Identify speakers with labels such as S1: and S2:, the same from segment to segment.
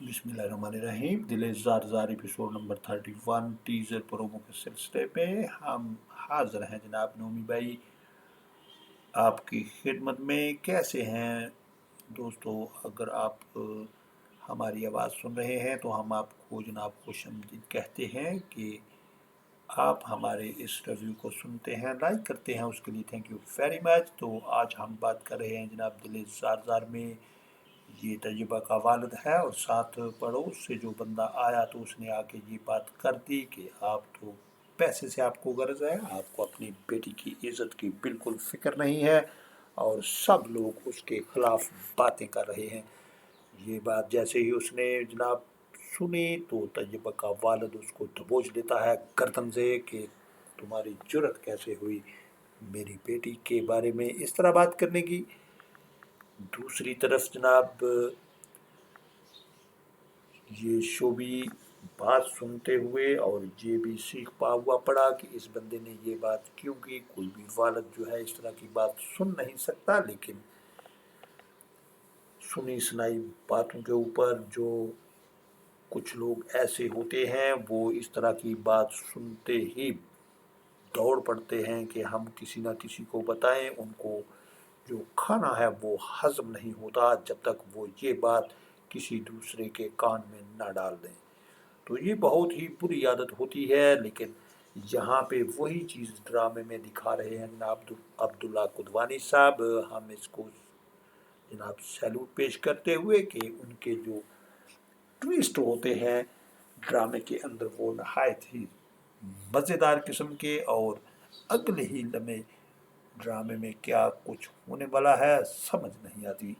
S1: बिस्मिल्लाहिर्रहमानिर्रहीम। दिल ज़ार ज़ार episode number 31 teaser promo के सिलसिले में हम हाजिर हैं जनाब नोमी भाई आपकी खिदमत में। कैसे हैं दोस्तों? अगर आप हमारी आवाज़ सुन रहे हैं तो हम आपको जनाब खुशामदीद कहते हैं कि आप हमारे इस रिव्यू को सुनते हैं, लाइक करते हैं, उसके लिए थैंक यू वेरी मच। तो आज हम बात कर रहे हैं जनाब दिल ज़ार ज़ार में। ये तजुर्बा का वालिद है और साथ पड़ोस से जो बंदा आया तो उसने आके ये बात कर दी कि आप तो पैसे से आपको गर्ज है, आपको अपनी बेटी की इज्जत की बिल्कुल फिक्र नहीं है और सब लोग उसके खिलाफ बातें कर रहे हैं। ये बात जैसे ही उसने जनाब सुनी तो तजुर्बा का वालिद उसको दबोच लेता है गर्दन से कि तुम्हारी जुर्रत कैसे हुई मेरी बेटी के बारे में इस तरह बात करने की। दूसरी तरफ जनाब ये शोबी बात सुनते हुए और ये भी सीख पा हुआ पड़ा कि इस बंदे ने ये बात क्यों की। कोई भी वालिद जो है इस तरह की बात सुन नहीं सकता, लेकिन सुनी सुनाई बातों के ऊपर जो कुछ लोग ऐसे होते हैं वो इस तरह की बात सुनते ही दौड़ पड़ते हैं कि हम किसी ना किसी को बताएं। उनको जो खाना है वो हजम नहीं होता जब तक वो ये बात किसी दूसरे के कान में ना डाल दें। तो ये बहुत ही बुरी आदत होती है, लेकिन यहाँ पे वही चीज़ ड्रामे में दिखा रहे हैं जनाब अब्दुल्ला कुदवानी साहब। हम इसको जनाब सैल्यूट पेश करते हुए कि उनके जो ट्विस्ट होते हैं ड्रामे के अंदर वो नहायत ही मज़ेदार किस्म के, और अगले ही लम्हे ड्रामे में क्या कुछ होने वाला है समझ नहीं आती।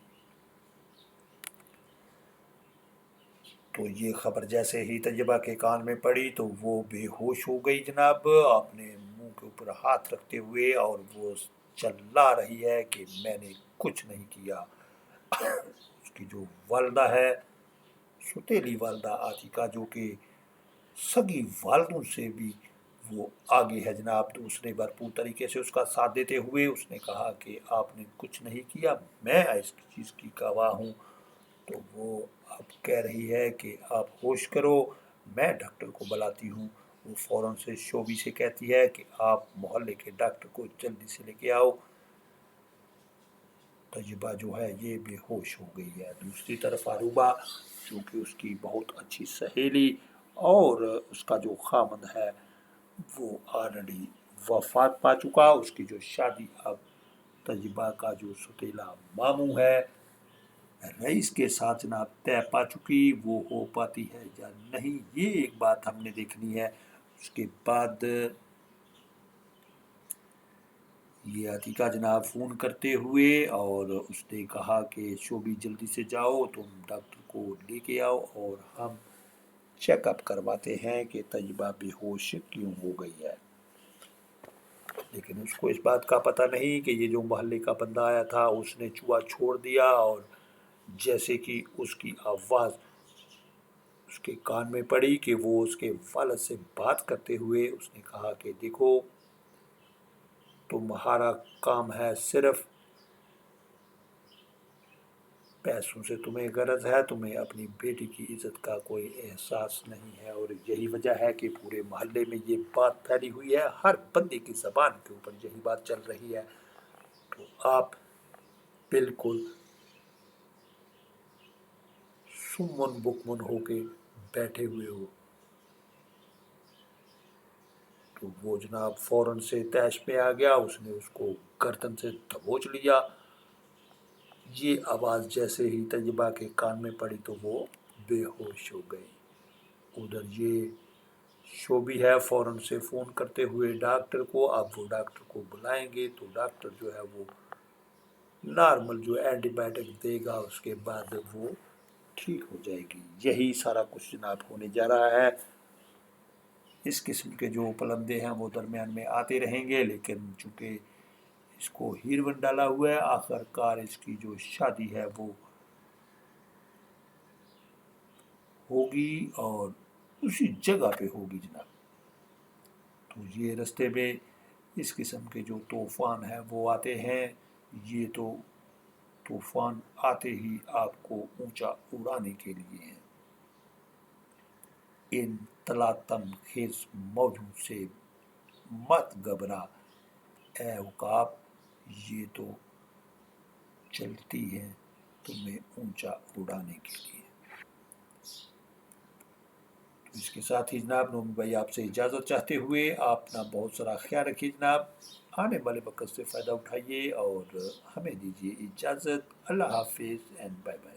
S1: तो ये खबर जैसे ही तैयबा के कान में पड़ी तो वो बेहोश हो गई जनाब, अपने मुंह के ऊपर हाथ रखते हुए, और वो चिल्ला रही है कि मैंने कुछ नहीं किया। उसकी जो वालदा है, सुतेली वालदा आतिका, जो कि सगी वालदों से भी वो आगे है जनाब, दूसरे भरपूर तरीके से उसका साथ देते हुए उसने कहा कि आपने कुछ नहीं किया, मैं इस चीज़ की गवाह हूँ। तो वो अब कह रही है कि आप होश करो, मैं डॉक्टर को बुलाती हूँ। वो फ़ौरन से शोबी से कहती है कि आप मोहल्ले के डॉक्टर को जल्दी से लेके आओ। तजुबा जो है ये बेहोश हो गई है। दूसरी तरफ अरूबा, जो कि उसकी बहुत अच्छी सहेली और उसका जो खामद है वो ऑलरेडी वफात पा चुका, उसकी जो शादी अब तजुबा का जो सुतीला मामू है रईस के साथ जनाब तय पा चुकी, वो हो पाती है या नहीं ये एक बात हमने देखनी है। उसके बाद ये अतीका जनाब फ़ोन करते हुए और उसने कहा कि शोबी जल्दी से जाओ, तुम डॉक्टर को लेके आओ और हम चेकअप करवाते हैं कि तजुबा बेहोश क्यों हो गई है। लेकिन उसको इस बात का पता नहीं कि ये जो मोहल्ले का बंदा आया था उसने चूहा छोड़ दिया, और जैसे कि उसकी आवाज़ उसके कान में पड़ी कि वो उसके वालिद से बात करते हुए उसने कहा कि देखो, तुम्हारा काम है सिर्फ पैसों से तुम्हें गरज है, तुम्हें अपनी बेटी की इज्जत का कोई एहसास नहीं है, और यही वजह है कि पूरे मोहल्ले में ये बात फैली हुई है, हर बंदे की ज़बान के ऊपर यही बात चल रही है। तो आप बिल्कुल सुमन बुकमन होके बैठे हुए हो। तो वो जनाब फ़ौरन से तैश में आ गया, उसने उसको गर्दन से दबोच लिया। ये आवाज़ जैसे ही तैयबा के कान में पड़ी तो वो बेहोश हो गई। उधर ये शोबी है फ़ौरन से फ़ोन करते हुए डॉक्टर को, अब वो डॉक्टर को बुलाएंगे तो डॉक्टर जो है वो नॉर्मल जो एंटीबायोटिक देगा, उसके बाद वो ठीक हो जाएगी। यही सारा कुछ जनाब होने जा रहा है। इस किस्म के जो पलंदे हैं वो दरमियान में आते रहेंगे, लेकिन चूँकि इसको हीरवन डाला हुआ है, आखिरकार इसकी जो शादी है वो होगी और उसी जगह पे होगी जनाब। तो ये रास्ते में इस किस्म के जो तूफ़ान हैं वो आते हैं। ये तो तूफ़ान आते ही आपको ऊंचा उड़ाने के लिए हैं। ان तलातन खेज मौजों से मत घबरा ए उकाब, ये तो चलती है तुम्हें ऊंचा उड़ाने के लिए। तो इसके साथ ही जनाब नोमी भाई आपसे इजाज़त चाहते हुए आप अपना बहुत सारा ख्याल रखिए जनाब, आने वाले वक्त से फ़ायदा उठाइए और हमें दीजिए इजाज़त। अल्लाह हाफिज़ एंड बाय बाय।